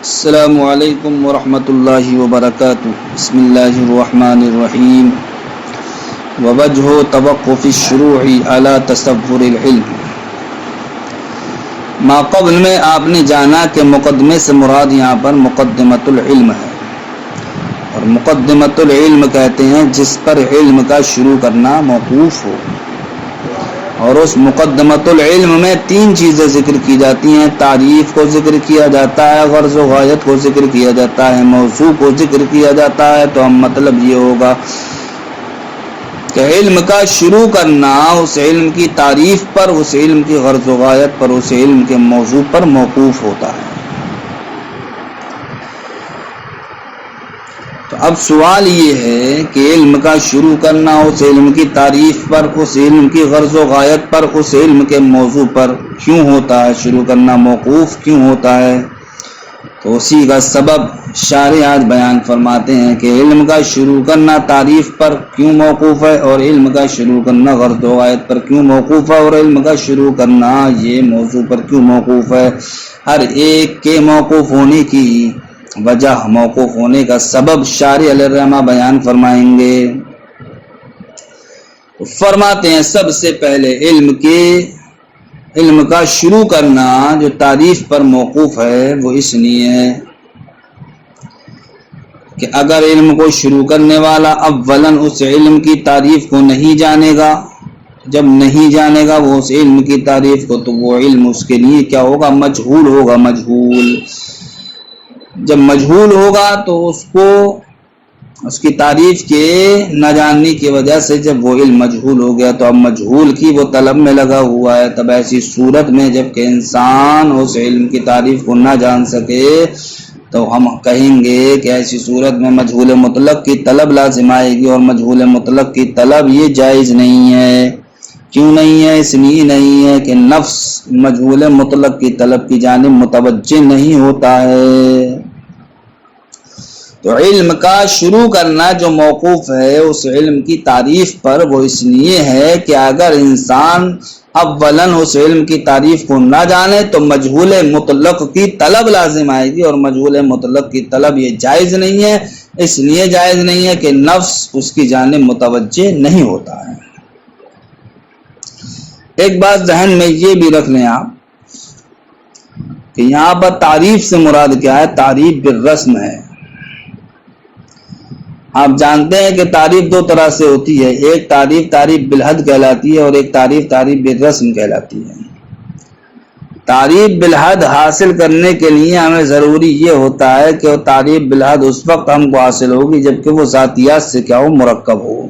السلام علیکم ورحمۃ اللہ وبرکاتہ۔ بسم اللہ الرحمن الرحیم۔ ووجہ توقف الشروع علی تصور العلم۔ ما قبل میں آپ نے جانا کہ مقدمے سے مراد یہاں پر مقدمۃ العلم ہے، اور مقدمۃ العلم کہتے ہیں جس پر علم کا شروع کرنا موقوف ہو، اور اس مقدمۃ العلم میں تین چیزیں ذکر کی جاتی ہیں۔ تعریف کو ذکر کیا جاتا ہے، غرض و غایت کو ذکر کیا جاتا ہے، موضوع کو ذکر کیا جاتا ہے۔ تو ہم مطلب یہ ہوگا کہ علم کا شروع کرنا اس علم کی تعریف پر، اس علم کی غرض و غایت پر، اس علم کے موضوع پر موقوف ہوتا ہے۔ تو اب سوال یہ ہے کہ علم کا شروع کرنا اس علم کی تعریف پر، اس علم کی غرض و غایت پر، اس علم کے موضوع پر کیوں ہوتا ہے؟ شروع کرنا موقوف کیوں ہوتا ہے؟ تو اسی کا سبب شارح آج بیان فرماتے ہیں کہ علم کا شروع کرنا تعریف پر کیوں موقوف ہے، اور علم کا شروع کرنا غرض و غایت پر کیوں موقوف ہے، اور علم کا شروع کرنا یہ موضوع پر کیوں موقوف ہے۔ ہر ایک کے موقوف ہونے کی وجہ، موقوف ہونے کا سبب شارح علیہ الرحمہ بیان فرمائیں گے۔ فرماتے ہیں سب سے پہلے علم کا شروع کرنا جو تعریف پر موقوف ہے وہ اس لیے ہے کہ اگر علم کو شروع کرنے والا اولاً اس علم کی تعریف کو نہیں جانے گا، جب نہیں جانے گا وہ اس علم کی تعریف کو، تو وہ علم اس کے لیے کیا ہوگا؟ مجہول ہوگا۔ مجہول جب مجہول ہوگا تو اس کو اس کی تعریف کے نہ جاننے کی وجہ سے جب وہ علم مجہول ہو گیا تو اب مجہول کی وہ طلب میں لگا ہوا ہے۔ تب ایسی صورت میں جب کہ انسان اس علم کی تعریف کو نہ جان سکے تو ہم کہیں گے کہ ایسی صورت میں مجہول مطلق کی طلب لازم آئے گی، اور مجہول مطلق کی طلب یہ جائز نہیں ہے۔ کیوں نہیں ہے؟ اس لیے نہیں ہے کہ نفس مجہول مطلق کی طلب کی جانب متوجہ نہیں ہوتا ہے۔ تو علم کا شروع کرنا جو موقوف ہے اس علم کی تعریف پر، وہ اس لیے ہے کہ اگر انسان اولاً اس علم کی تعریف کو نہ جانے تو مجہول مطلق کی طلب لازم آئے گی، اور مجہول مطلق کی طلب یہ جائز نہیں ہے۔ اس لیے جائز نہیں ہے کہ نفس اس کی جانب متوجہ نہیں ہوتا ہے۔ ایک بات ذہن میں یہ بھی رکھ لیں آپ کہ یہاں پر تعریف سے مراد کیا ہے؟ تعریف بالرسم ہے۔ آپ جانتے ہیں کہ تعریف دو طرح سے ہوتی ہے، ایک تعریف بالحد کہلاتی ہے، اور ایک تعریف بالرسم کہلاتی ہے۔ تعریف بالحد حاصل کرنے کے لیے ہمیں ضروری یہ ہوتا ہے کہ وہ تعریف بالحد اس وقت ہم کو حاصل ہوگی جبکہ وہ ذاتیات سے کیا ہو؟ مرکب ہو،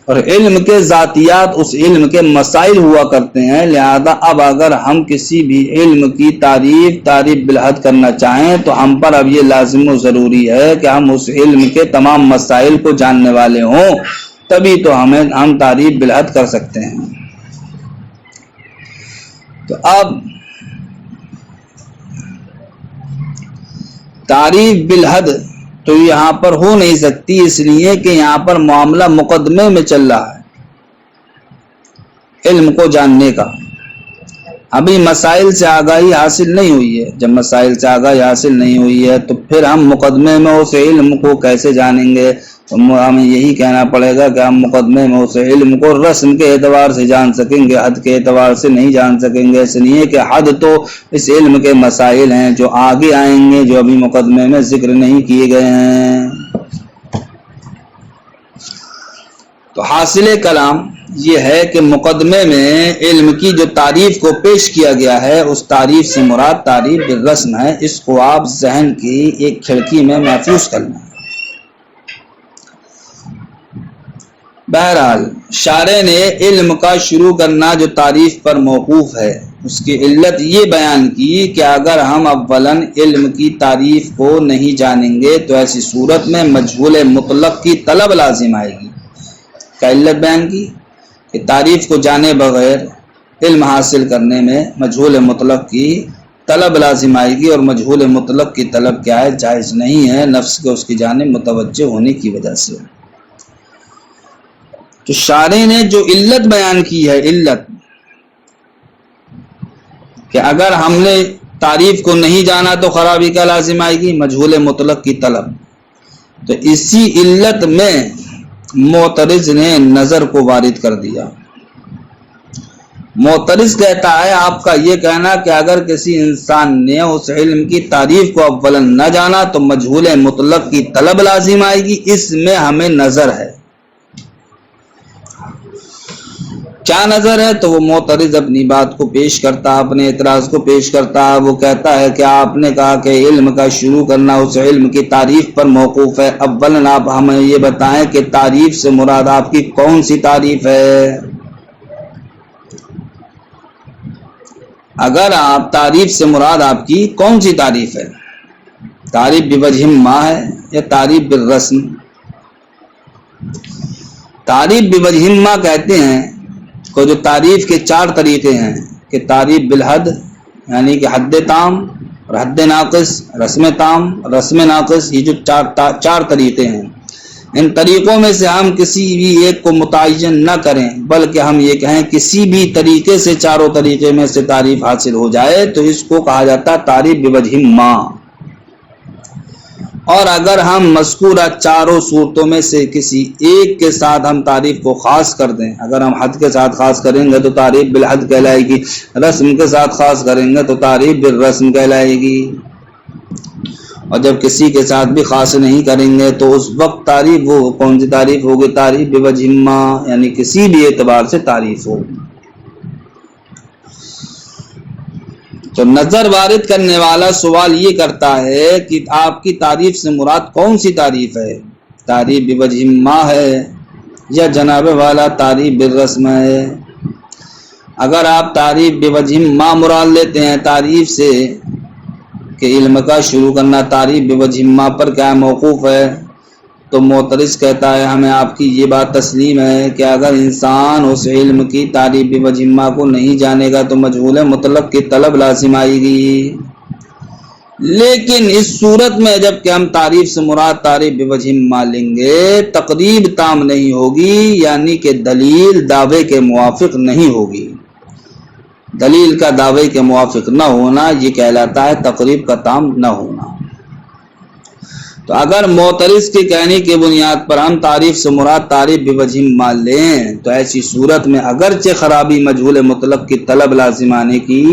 اور علم کے ذاتیات اس علم کے مسائل ہوا کرتے ہیں۔ لہذا اب اگر ہم کسی بھی علم کی تعریف بالحد کرنا چاہیں تو ہم پر اب یہ لازم و ضروری ہے کہ ہم اس علم کے تمام مسائل کو جاننے والے ہوں، تبھی تو ہم تعریف بالحد کر سکتے ہیں۔ تو اب تعریف بالحد تو یہاں پر ہو نہیں سکتی، اس لیے کہ یہاں پر معاملہ مقدمے میں چل رہا ہے علم کو جاننے کا۔ ابھی مسائل سے آگاہی حاصل نہیں ہوئی ہے۔ جب مسائل سے آگاہی حاصل نہیں ہوئی ہے تو پھر ہم مقدمے میں اس علم کو کیسے جانیں گے؟ تو ہمیں یہی کہنا پڑے گا کہ ہم مقدمے میں اس علم کو رسم کے اعتبار سے جان سکیں گے، حد کے اعتبار سے نہیں جان سکیں گے، اس لیے کہ حد تو اس علم کے مسائل ہیں جو آگے آئیں گے، جو ابھی مقدمے میں ذکر نہیں کیے گئے ہیں۔ تو حاصل کلام یہ ہے کہ مقدمے میں علم کی جو تعریف کو پیش کیا گیا ہے اس تعریف سے مراد تعریف بالرسم ہے۔ اس کو آپ ذہن کی ایک کھڑکی میں محفوظ کرنا۔ بہرحال شارح نے علم کا شروع کرنا جو تعریف پر موقوف ہے اس کی علت یہ بیان کی کہ اگر ہم اولاً علم کی تعریف کو نہیں جانیں گے تو ایسی صورت میں مجہول مطلق کی طلب لازم آئے گی۔ کیا علت بیان کی؟ کہ تعریف کو جانے بغیر علم حاصل کرنے میں مجہول مطلق کی طلب لازم آئے گی، اور مجہول مطلق کی طلب کیا ہے؟ جائز نہیں ہے، نفس کے اس کی جانب متوجہ ہونے کی وجہ سے۔ تو شارح نے جو علت بیان کی ہے، علت کہ اگر ہم نے تعریف کو نہیں جانا تو خرابی کا لازم آئے گی، مجہول مطلق کی طلب، تو اسی علت میں معترض نے نظر کو وارد کر دیا۔ معترض کہتا ہے آپ کا یہ کہنا کہ اگر کسی انسان نے اس علم کی تعریف کو اولا نہ جانا تو مجہول مطلق کی طلب لازم آئے گی، اس میں ہمیں نظر ہے۔ کیا نظر ہے؟ تو وہ معترض اپنی بات کو پیش کرتا، اپنے اعتراض کو پیش کرتا ہے۔ وہ کہتا ہے کہ آپ نے کہا کہ علم کا شروع کرنا اس علم کی تعریف پر موقوف ہے، اولاً آپ ہمیں یہ بتائیں کہ تعریف سے مراد آپ کی کون سی تعریف ہے؟ اگر آپ تعریف سے مراد آپ کی کون سی تعریف ہے؟ تعریف بوجہ ما ہے یا تعریف بالرسم؟ تعریف بوجہ ما کہتے ہیں کو جو تعریف کے 4 طریقے ہیں کہ تعریف بالحد یعنی کہ حد تام اور حد ناقص، رسم تام، رسم ناقص، یہ جو 4 طریقے ہیں، ان طریقوں میں سے ہم کسی بھی ایک کو متعین نہ کریں بلکہ ہم یہ کہیں کسی بھی طریقے سے 4 طریقے میں سے تعریف حاصل ہو جائے تو اس کو کہا جاتا ہے تعریف بوجہ ما۔ اور اگر ہم مذکورہ 4 صورتوں میں سے کسی ایک کے ساتھ ہم تعریف کو خاص کر دیں، اگر ہم حد کے ساتھ خاص کریں گے تو تعریف بالحد کہلائے گی، رسم کے ساتھ خاص کریں گے تو تعریف بالرسم کہلائے گی، اور جب کسی کے ساتھ بھی خاص نہیں کریں گے تو اس وقت تعریف وہ کون سی تعریف ہوگی؟ تعریف بوجہ ما، یعنی کسی بھی اعتبار سے تعریف ہو۔ تو نظر وارد کرنے والا سوال یہ کرتا ہے کہ آپ کی تعریف سے مراد کون سی تعریف ہے؟ تعریف بوجہ ما ہے یا جناب والا تعریف بالرسم ہے؟ اگر آپ تعریف بوجہ ما مراد لیتے ہیں تعریف سے کہ علم کا شروع کرنا تعریف بوجہ ما پر کیا موقوف ہے، تو معترض کہتا ہے ہمیں آپ کی یہ بات تسلیم ہے کہ اگر انسان اس علم کی تعریف بوجہ ما کو نہیں جانے گا تو مجہول مطلق کی طلب لازم آئے گی، لیکن اس صورت میں جب کہ ہم تعریف سے مراد تعریف بوجہ ما لیں گے تقریب تام نہیں ہوگی، یعنی کہ دلیل دعوے کے موافق نہیں ہوگی۔ دلیل کا دعوے کے موافق نہ ہونا یہ کہلاتا ہے تقریب کا تام نہ ہونا۔ تو اگر معترض کے کہنے کی بنیاد پر ہم تعریف سے مراد تعریف بوجہ ما لیں تو ایسی صورت میں اگرچہ خرابی مجہول مطلق کی طلب لازم آنے کی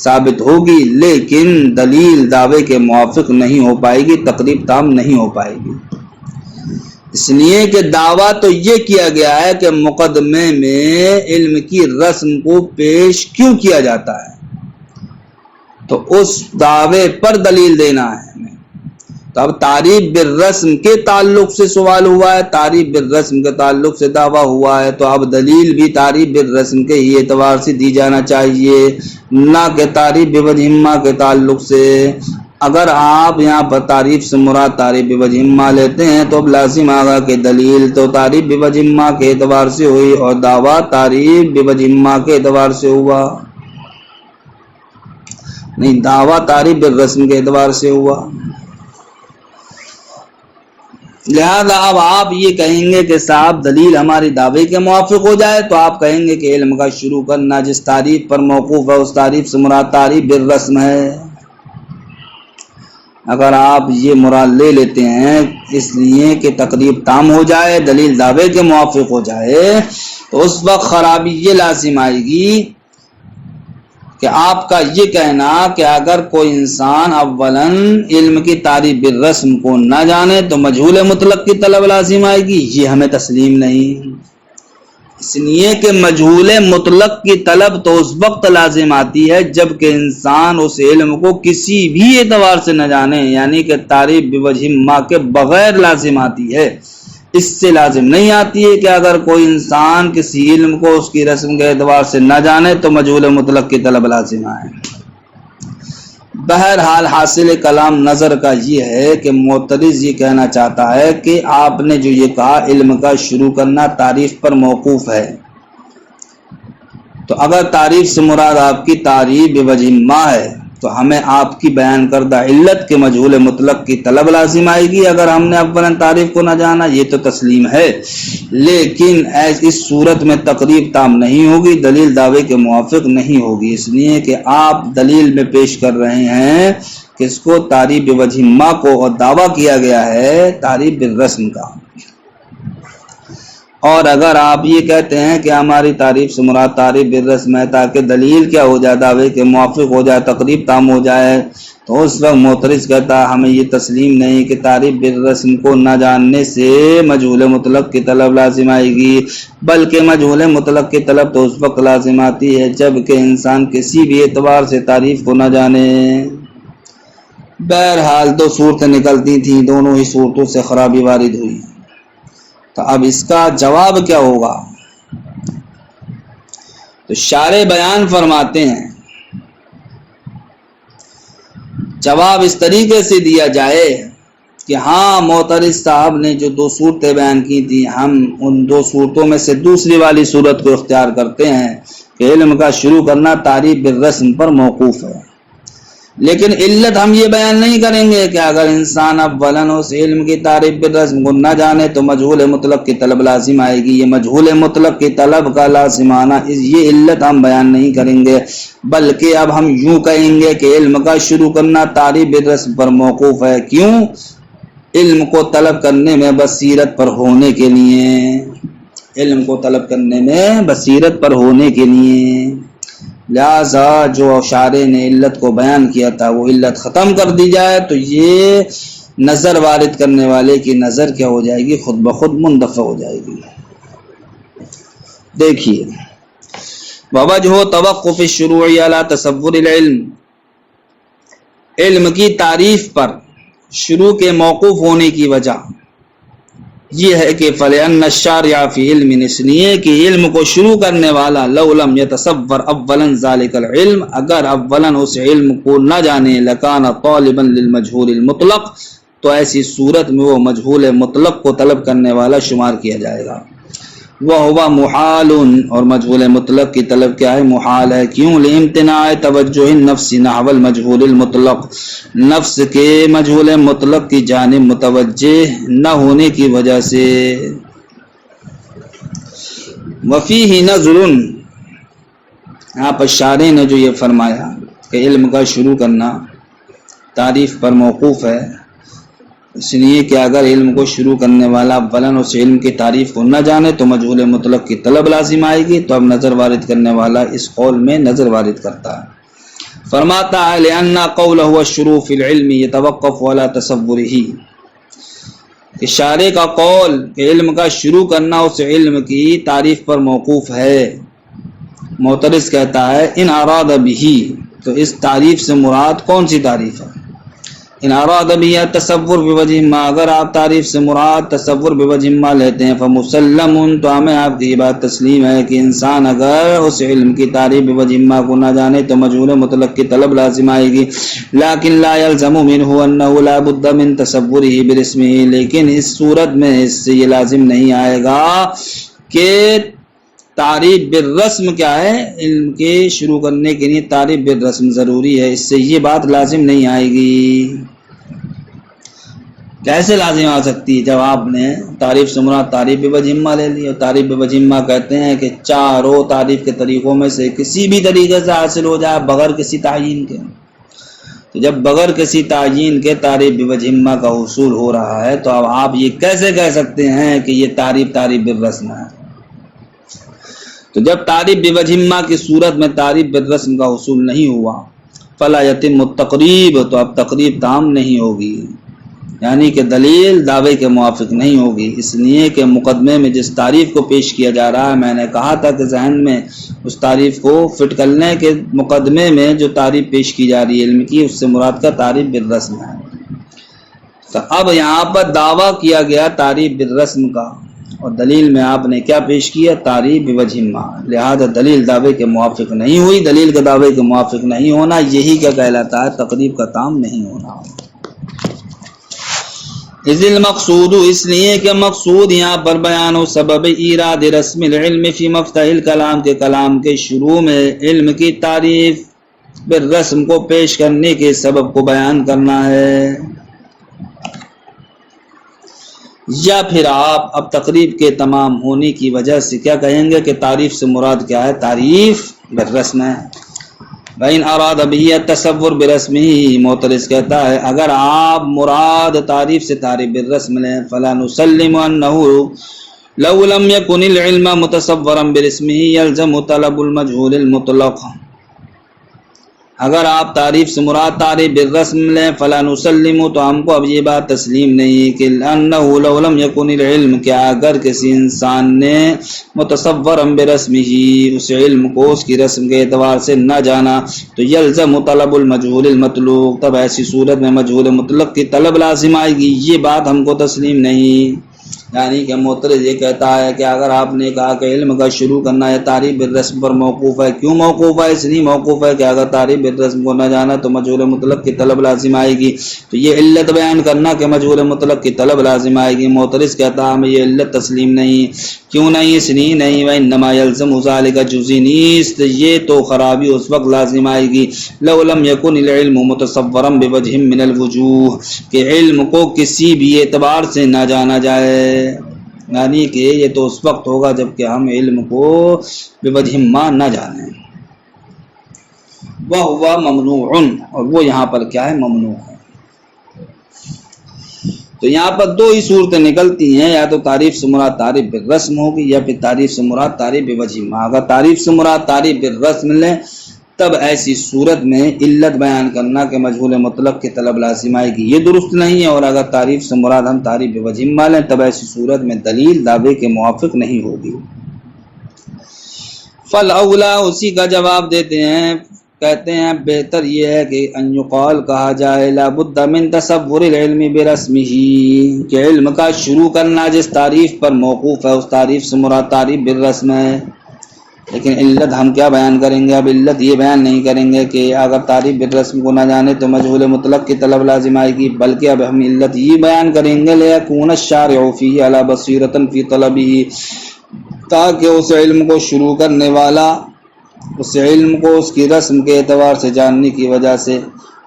ثابت ہوگی لیکن دلیل دعوے کے موافق نہیں ہو پائے گی، تقریب تام نہیں ہو پائے گی، اس لیے کہ دعویٰ تو یہ کیا گیا ہے کہ مقدمے میں علم کی رسم کو پیش کیوں کیا جاتا ہے، تو اس دعوے پر دلیل دینا ہے۔ تو اب تعریف بالرسم کے تعلق سے سوال ہوا ہے، تعریف بالرسم کے تعلق سے دعویٰ ہوا ہے، تو اب دلیل بھی تعریف بالرسم کے ہی اعتبار سے دی جانا چاہیے، نہ کہ تعریف بوجہ ما کے تعلق سے۔ اگر آپ یہاں پر تعریف سے مراد تعریف بوجہ ما لیتے ہیں تو اب لازم آگا کہ دلیل تو تعریف بوجہ ما کے اعتبار سے ہوئی اور دعویٰ تعریف بوجہ ما کے اعتبار سے ہوا، نہیں دعویٰ تعریف بالرسم کے اعتبار سے ہوا۔ لہذا اب آپ یہ کہیں گے کہ صاحب دلیل ہماری دعوے کے موافق ہو جائے تو آپ کہیں گے کہ علم کا شروع کرنا جس تعریف پر موقوف ہے اس تعریف سے مراد تعریف بالرسم ہے۔ اگر آپ یہ مراد لے لیتے ہیں اس لیے کہ تقریب تام ہو جائے، دلیل دعوے کے موافق ہو جائے، تو اس وقت خرابی یہ لازم آئے گی کہ آپ کا یہ کہنا کہ اگر کوئی انسان اولاً علم کی تعریف بالرسم کو نہ جانے تو مجہول مطلق کی طلب لازم آئے گی، یہ ہمیں تسلیم نہیں، اس لیے کہ مجہول مطلق کی طلب تو اس وقت لازم آتی ہے جب کہ انسان اس علم کو کسی بھی اعتبار سے نہ جانے، یعنی کہ تعریف بوجہ ما کے بغیر لازم آتی ہے، اس سے لازم نہیں آتی ہے کہ اگر کوئی انسان کسی علم کو اس کی رسم کے اعتبار سے نہ جانے تو مجہول مطلق کی طلب لازم آئے۔ بہرحال حاصل کلام نظر کا یہ ہے کہ معترض یہ کہنا چاہتا ہے کہ آپ نے جو یہ کہا علم کا شروع کرنا تعریف پر موقوف ہے، تو اگر تعریف سے مراد آپ کی تعریف بوجہ ما ہے تو ہمیں آپ کی بیان کردہ علت کے مجہول مطلق کی طلب لازم آئے گی اگر ہم نے اولا تعریف کو نہ جانا، یہ تو تسلیم ہے، لیکن اس صورت میں تقریب تام نہیں ہوگی، دلیل دعوے کے موافق نہیں ہوگی، اس لیے کہ آپ دلیل میں پیش کر رہے ہیں کس کو؟ تعریف بوجہ ما کو، اور دعویٰ کیا گیا ہے تعریف بالرسم کا۔ اور اگر آپ یہ کہتے ہیں کہ ہماری تعریف سے مراد تعریف بالرسم ہے تاکہ دلیل کیا ہو جائے؟ دعوے کے موافق ہو جائے، تقریب تام ہو جائے، تو اس وقت معترض کہتا ہے ہمیں یہ تسلیم نہیں کہ تعریف بالرسم کو نہ جاننے سے مجہول مطلق کی طلب لازم آئے گی، بلکہ مجہول مطلق کی طلب تو اس وقت لازم آتی ہے جب کہ انسان کسی بھی اعتبار سے تعریف کو نہ جانے۔ بہرحال دو صورتیں نکلتی تھیں، دونوں ہی صورتوں سے خرابی وارد ہوئی، تو اب اس کا جواب کیا ہوگا؟ تو شارح بیان فرماتے ہیں جواب اس طریقے سے دیا جائے کہ ہاں معترض صاحب نے جو دو صورتیں بیان کی تھی، ہم ان دو صورتوں میں سے دوسری والی صورت کو اختیار کرتے ہیں کہ علم کا شروع کرنا تعریف بالرسم پر موقوف ہے، لیکن علت ہم یہ بیان نہیں کریں گے کہ اگر انسان اولاً اس علم کی تعریف بالرسم کو نہ جانے تو مجہول مطلق کی طلب لازم آئے گی۔ یہ مجہول مطلق کی طلب کا لازم آنا، یہ علت ہم بیان نہیں کریں گے، بلکہ اب ہم یوں کہیں گے کہ علم کا شروع کرنا تعریف بالرسم پر موقوف ہے۔ کیوں؟ علم کو طلب کرنے میں بصیرت پر ہونے کے لیے، علم کو طلب کرنے میں بصیرت پر ہونے کے لیے، لہذا جو شارح نے علت کو بیان کیا تھا وہ علت ختم کر دی جائے تو یہ نظر وارد کرنے والے کی نظر کیا ہو جائے گی؟ خود بخود مندفع ہو جائے گی۔ دیکھیے، ووجہ توقف الشروع علی تصور العلم، علم کی تعریف پر شروع کے موقوف ہونے کی وجہ یہ ہے کہ فَلِأَنَّ الشَّارِعَ فِي عِلْمٍ، اس لیے کہ علم کو شروع کرنے والا لَوْ لَمْ يَتَصَوَّرْ أَوَّلًا ذَلِكَ الْعِلْم، اگر اولاً اس علم کو نہ جانے لَكَانَ طَالِبًا لِلْمَجْهُولِ الْمُطْلَقِ، تو ایسی صورت میں وہ مجہول مطلق کو طلب کرنے والا شمار کیا جائے گا۔ وَهُوَ مُحَالٌ، اور مجہول مطلق کی طلب کیا ہے؟ محال ہے۔ کیوں؟ لِامْتِنَاعِ تَوَجُّهِ النَّفْسِ نَحْوَ الْمَجْهُولِ الْمُطْلَقِ، نفس کے مجہول مطلق کی جانب متوجہ نہ ہونے کی وجہ سے۔ وَفِيهِ نَظْرٌ، یہاں پر شارح نے جو یہ فرمایا کہ علم کا شروع کرنا تعریف پر موقوف ہے، اس لیے کہ اگر علم کو شروع کرنے والا اولاً اس علم کی تعریف کو نہ جانے تو مجہول مطلق کی طلب لازم آئے گی، تو اب نظر وارد کرنے والا اس قول میں نظر وارد کرتا ہے، فرماتا ہے لِأَنَّ قَوْلَهُ الشُّرُوعُ فِي الْعِلْمِ يَتَوَقَّفُ عَلَى تَصَوُّرِهِ، کہ شارح کا قول کہ علم کا شروع کرنا اس علم کی تعریف پر موقوف ہے، معترض کہتا ہے ان اراد بھی، تو اس تعریف سے مراد کون سی تعریف ہے؟ ان اراد بھی تصور بوجہ ما، اگر آپ تعریف سے مراد تصور بوجہ ما لیتے ہیں فمسلم، تو ہمیں آپ کی بات تسلیم ہے کہ انسان اگر اس علم کی تعریف بوجہ ما کو نہ جانے تو مجہول مطلق کی طلب لازم آئے گی، لیکن لا يلزم منه انه لا بد من تصوره برسمه، لیکن اس صورت میں اس سے یہ لازم نہیں آئے گا کہ تعریف بالرسم کیا ہے؟ علم کے شروع کرنے کے لیے تعریف بالرسم ضروری ہے، اس سے یہ بات لازم نہیں آئے گی۔ کیسے لازم آ سکتی ہے؟ جب آپ نے تعریف سے مراد تعریف بوجہ ما لے لی، اور تعریف بوجہ ما کہتے ہیں کہ چاروں تعریف کے طریقوں میں سے کسی بھی طریقے سے حاصل ہو جائے بغیر کسی تعیین کے، تو جب بغیر کسی تعیین کے تعریف بوجہ ما کا حصول ہو رہا ہے تو اب آپ یہ کیسے کہہ سکتے ہیں کہ یہ تعریف بالرسم ہے؟ تو جب تعریف بوجہ ما کی صورت میں تعریف بالرسم کا حصول نہیں ہوا فلا یتم التقریب، تو اب تقریب تام نہیں ہوگی، یعنی کہ دلیل دعوے کے موافق نہیں ہوگی، اس لیے کہ مقدمے میں جس تعریف کو پیش کیا جا رہا ہے، میں نے کہا تھا کہ ذہن میں اس تعریف کو فٹ کرنے کے مقدمے میں جو تعریف پیش کی جا رہی ہے علم کی، اس سے مراد کا تعریف بالرسم ہے۔ تو اب یہاں پر دعویٰ کیا گیا تعریف بالرسم کا، اور دلیل میں آپ نے کیا پیش کیا؟ تعریف بوجہ ما، لہذا دلیل دعوے کے موافق نہیں ہوئی، دلیل کا دعوے کے موافق نہیں ہونا یہی کیا کہلاتا ہے؟ تقریب کا تام نہیں ہونا۔ اذ المقصود، اس لیے کہ مقصود یہاں پر بیان و سبب ایراد رسم العلم فی مفتاح الکلام، کے کلام کے شروع میں علم کی تعریف بالرسم کو پیش کرنے کے سبب کو بیان کرنا ہے۔ یا پھر آپ اب تقریب کے تمام ہونے کی وجہ سے کیا کہیں گے کہ تعریف سے مراد کیا ہے؟ تعریف بالرسم ہے۔ بین اراد بھی تصور برسم ہی، معترض کہتا ہے اگر آپ مراد تعریف سے تعریف بالرسم لیں فلا نسلم انہ لو لم يكن العلم متصورا برسمه يلزم طلب المجهول المطلق۔ اگر آپ تعریف سے مراد تعریف بالرسم لیں فلا نسلم، تو ہم کو اب یہ بات تسلیم نہیں کہ انه لو لم يكن العلم، کہ اگر کسی انسان نے متصورا برسمه اس علم کو اس کی رسم کے اعتبار سے نہ جانا تو یلزم طلب المجهول المطلوق، تب ایسی صورت میں مجہول مطلق کی طلب لازم آئے گی۔ یہ بات ہم کو تسلیم نہیں۔ یعنی کہ معترض یہ کہتا ہے کہ اگر آپ نے کہا کہ علم کا شروع کرنا ہے تعریف بالرسم پر موقوف ہے، کیوں موقوف ہے؟ اس لیے موقوف ہے کہ اگر تعریف بالرسم کو نہ جانا تو مجہول مطلق کی طلب لازم آئے گی، تو یہ علت بیان کرنا کہ مجہول مطلق کی طلب لازم آئے گی۔ معترض کہتا ہے ہمیں یہ علت تسلیم نہیں۔ کیوں نہیں؟ اس لیے نہیں، وَإِنَّمَا يَلْزَمُ ذَلِكَ جُزِي نیست، یہ تو خرابی اس وقت لازم آئے گی لو لم يكن العلم متصورا بوجہ من الوجوہ، کہ علم کو کسی بھی اعتبار سے نہ جانا جائے، یعنی کہ یہ تو اس وقت ہوگا جب کہ ہم علم کو بوجہ ما نہ جانیں۔ وَهُوَ ممنوع، اور وہ یہاں پر کیا ہے؟ ممنوع ہے۔ تو یہاں پر دو ہی صورتیں نکلتی ہیں، یا تو تعریف سے مراد تعریف بالرسم ہوگی یا پھر تعریف سے مراد تعریف بوجہ ما۔ اگر تعریف سے مراد تعریف بالرسم لیں تب ایسی صورت میں علت بیان کرنا کہ مجہول مطلق کی طلب لازم آئے گی، یہ درست نہیں ہے۔ اور اگر تعریف سے مراد ہم تعریف بوجہ ما لیں تب ایسی صورت میں دلیل دعوے کے موافق نہیں ہوگی۔ فالاولا، اسی کا جواب دیتے ہیں، کہتے ہیں بہتر یہ ہے کہ ان یقال، کہا جائے لابد من تصور العلم برسمہ، کہ علم کا شروع کرنا جس تعریف پر موقوف ہے اس تعریف سے مراد تعریف بالرسم ہے۔ لیکن علت ہم کیا بیان کریں گے؟ اب علت یہ بیان نہیں کریں گے کہ اگر تعریف بالرسم کو نہ جانے تو مجہول مطلق کی طلب لازم آئے گی، بلکہ اب ہم علت یہ بیان کریں گے لیکون الشارع فیہ علی بصیرۃ فی طلبہ، تاکہ اس علم کو شروع کرنے والا اس علم کو اس کی رسم کے اعتبار سے جاننے کی وجہ سے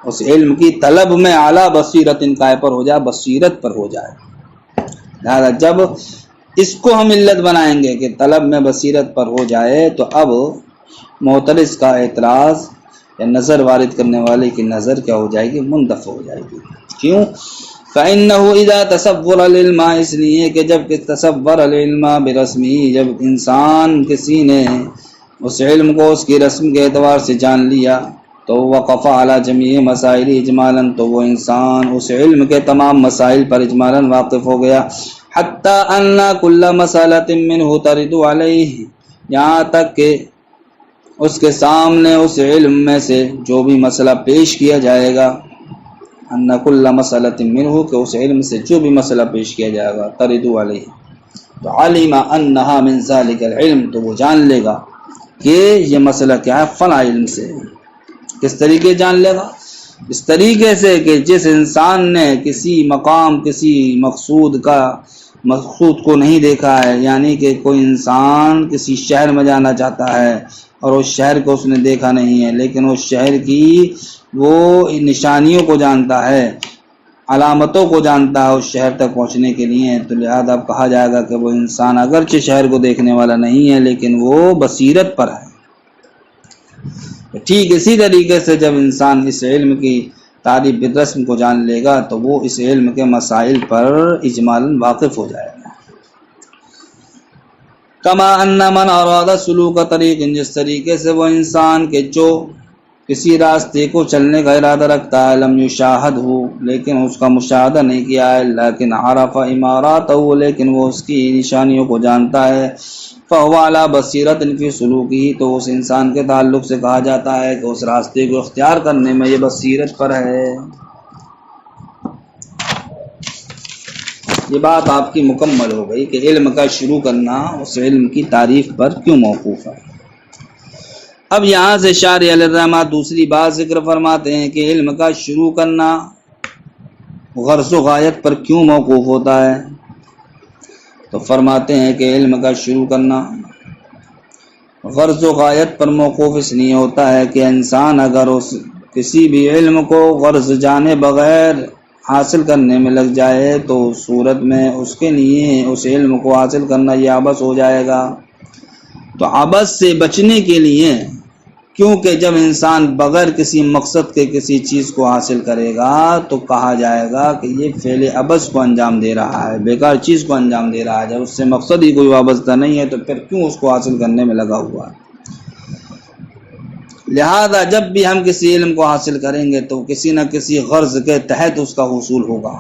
اس علم کی طلب میں اعلیٰ بصیرت انقائے پر ہو جائے، بصیرت پر ہو جائے۔ لہذا جب اس کو ہم علت بنائیں گے کہ طلب میں بصیرت پر ہو جائے تو اب معترض کا اعتراض یا نظر وارد کرنے والے کی نظر کیا ہو جائے گی؟ منتفع ہو جائے گی۔ کیوں؟ فَإِنَّهُ إِذَا تَصَوَّرَ الْعِلْمَ، اس لیے کہ جب کہ تصور العلم برسمہ، جب انسان کسی نے اس علم کو اس کی رسم کے اعتبار سے جان لیا تو وقف علی جمیع مسائل اجمالا، تو وہ انسان اس علم کے تمام مسائل پر اجمالا واقف ہو گیا، حتی ان کل مسئلۃ منہ ترد علیہ، یہاں تک کہ اس کے سامنے اس علم میں سے جو بھی مسئلہ پیش کیا جائے گا، ان کل مسئلۃ منہ، کہ اس علم سے جو بھی مسئلہ پیش کیا جائے گا، ترد علیہ، تو علم انہا من ذلک العلم، تو وہ جان لے گا کہ یہ مسئلہ کیا ہے؟ فلاں علم سے۔ کس طریقے جان لے گا؟ اس طریقے سے کہ جس انسان نے کسی مقام کسی مقصود کو نہیں دیکھا ہے، یعنی کہ کوئی انسان کسی شہر میں جانا چاہتا ہے اور اس شہر کو اس نے دیکھا نہیں ہے، لیکن اس شہر کی وہ نشانیوں کو جانتا ہے، علامتوں کو جانتا ہے اس شہر تک پہنچنے کے لیے، تو لہذا اب کہا جائے گا کہ وہ انسان اگرچہ شہر کو دیکھنے والا نہیں ہے لیکن وہ بصیرت پر ہے۔ ٹھیک اسی طریقے سے جب انسان اس علم کی تعریف بالرسم کو جان لے گا تو وہ اس علم کے مسائل پر اجمالاً واقف ہو جائے گا۔ کما ان من اراد سلوک طریق، جس طریقے سے وہ انسان کے جو کسی راستے کو چلنے کا ارادہ رکھتا ہے، لم یشاہد ہو، لیکن اس کا مشاہدہ نہیں کیا ہے، لیکن عرف امارات ہو، لیکن وہ اس کی نشانیوں کو جانتا ہے، فہو علی بصیرت فی سلوکی، تو اس انسان کے تعلق سے کہا جاتا ہے کہ اس راستے کو اختیار کرنے میں یہ بصیرت پر ہے۔ یہ بات آپ کی مکمل ہو گئی کہ علم کا شروع کرنا اس علم کی تعریف پر کیوں موقوف ہے۔ اب یہاں سے شارح علیہ الرحمہ دوسری بات ذکر فرماتے ہیں کہ علم کا شروع کرنا غرض و غایت پر کیوں موقوف ہوتا ہے، تو فرماتے ہیں کہ علم کا شروع کرنا غرض و غایت پر موقوف اس لیے ہوتا ہے کہ انسان اگر اس کسی بھی علم کو غرض جانے بغیر حاصل کرنے میں لگ جائے تو اس صورت میں اس کے لیے اس علم کو حاصل کرنا یہ عبث ہو جائے گا۔ تو عبث سے بچنے کے لیے، کیونکہ جب انسان بغیر کسی مقصد کے کسی چیز کو حاصل کرے گا تو کہا جائے گا کہ یہ فعل عبث کو انجام دے رہا ہے، بیکار چیز کو انجام دے رہا ہے۔ جب اس سے مقصد ہی کوئی وابستہ نہیں ہے تو پھر کیوں اس کو حاصل کرنے میں لگا ہوا ہے؟ لہذا جب بھی ہم کسی علم کو حاصل کریں گے تو کسی نہ کسی غرض کے تحت اس کا حصول ہوگا،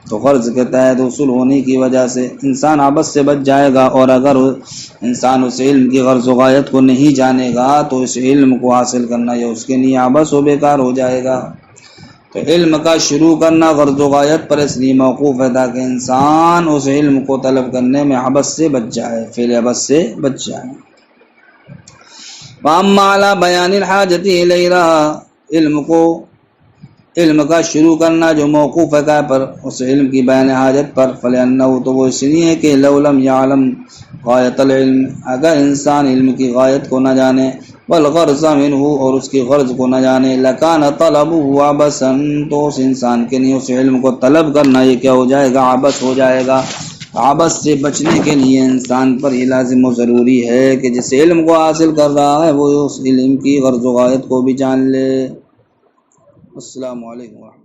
تو غرض کے تحت حصول ہونے کی وجہ سے انسان عبث سے بچ جائے گا، اور اگر انسان اس علم کی غرض و غایت کو نہیں جانے گا تو اس علم کو حاصل کرنا یا اس کے لیے عبث و بیکار ہو جائے گا۔ تو علم کا شروع کرنا غرض و غایت پر اس لیے موقوف ہے تاکہ انسان اس علم کو طلب کرنے میں عبث سے بچ جائے، فعل عبث سے بچ جائے۔ وَأَمَّا عَلَى بَيَانِ الْحَاجَةِ إِلَيْهَا، علم کا شروع کرنا جو موقوف ہے پر اس علم کی بیان حاجت پر، فَلِأَنَّهُ، تو وہ اس لیے کہ لَوْ لَمْ يَعْلَمْ غایت العلم، اگر انسان علم کی غایت کو نہ جانے، والغرض منہ، اور اس کی غرض کو نہ جانے، لَكَانَ طَلَبُهُ عَبَثًا، تو اس انسان کے لیے اس علم کو طلب کرنا یہ کیا ہو جائے گا؟ عبث ہو جائے گا۔ عبث سے بچنے کے لیے انسان پر یہ لازم و ضروری ہے کہ جس علم کو حاصل کر رہا ہے وہ اس علم کی غرض و غایت کو بھی جان لے۔ السلام علیکم ورحمۃ اللہ۔